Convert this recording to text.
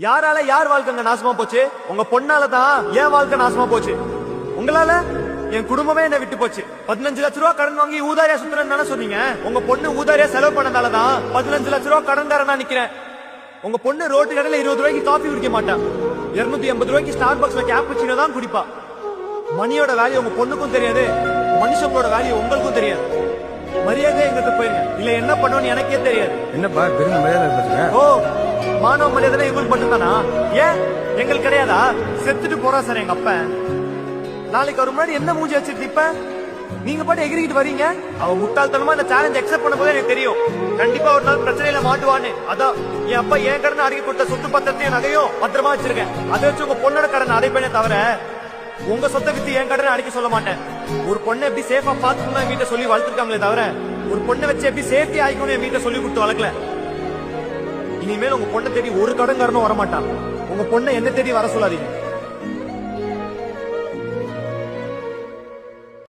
யாரால யார் வாழ்க்கைங்க நாசமா போச்சு? உங்க பொண்ணால தான் என் வாழ்க்கை நாசமா போச்சு. உங்களால என் குடும்பமே என்ன விட்டு போச்சு. 15 லட்ச ரூபா கடன் வாங்கி ஊதாரியா சுத்துறேன்னு சொன்னீங்க. உங்க பொண்ணு ஊதாரியா செலவு பண்ணதாலதான் 15 லட்ச ரூபா கடன்காரனா நிக்கிறேன். உங்க பொண்ணு ரோட்டு கடையில 20 ரூபாய்க்கு காஃபி குடிக்க மாட்டா. 280 ரூபாய்க்கு ஸ்டார் பாக்ஸ்ல கேப்புச்சினோ தான் குடிப்பா. மணியோட வேல்யூ உங்க பொண்ணுக்கும் தெரியாது, மனுஷங்களோட வேல்யூ உங்களுக்கும் தெரியாது. மரியாதை எங்கிட்ட போயிருங்க, இல்ல என்ன பண்ணுவோன்னு எனக்கே தெரியாது. என்னப்பா பெரிய மரியாதை பேசுற? ஓ, மானவ மரியாதை எங்களுக்கு மட்டும்தானா? ஏன் எங்களுக்கு கிடையாதா? செத்துட்டு போறா சார் எங்க அப்பா. நாளைக்கு ஒரு முன்னாடி என்ன மூஞ்சி வச்சிருக்க? இப்ப நீங்க பாட்டு எகிரிக்கிட்டு வரீங்க. அவ முட்டாள்தனமா இந்த சேலஞ்ச் அக்செப்ட் பண்ண போது எனக்கு தெரியும் கண்டிப்பா ஒரு நாள் பிரச்சனையில மாட்டுவான்னு. அதான் என் அப்பா என் கடன் அடக்கி கொடுத்த சொத்து பத்திரத்தையும் நகையும் பத்திரமா வச்சிருக்கேன். அதை வச்சு உங்க பொண்ணோட கடன் அடைப்பேனே தவிர உங்க சொத்தை வித்து என் கடனை அடைக்க சொல்ல மாட்டேன். ஒரு பொண்ணை எப்படி சேஃபா பாத்துக்கணும் என் வீட்டை சொல்லி வளர்த்துருக்காங்களே தவிர ஒரு பொண்ணை வச்சு எப்படி சேஃப்டி ஆயிக்கணும் என் வீட்டை சொல்லி கொடுத்து வளர்க்கல. இனிமேல் உங்க பொண்ணை தேடி ஒரு கடன்காரனும் வரமாட்டான். உங்க பொண்ணை என்ன தேடி வர சொல்லாதீங்க.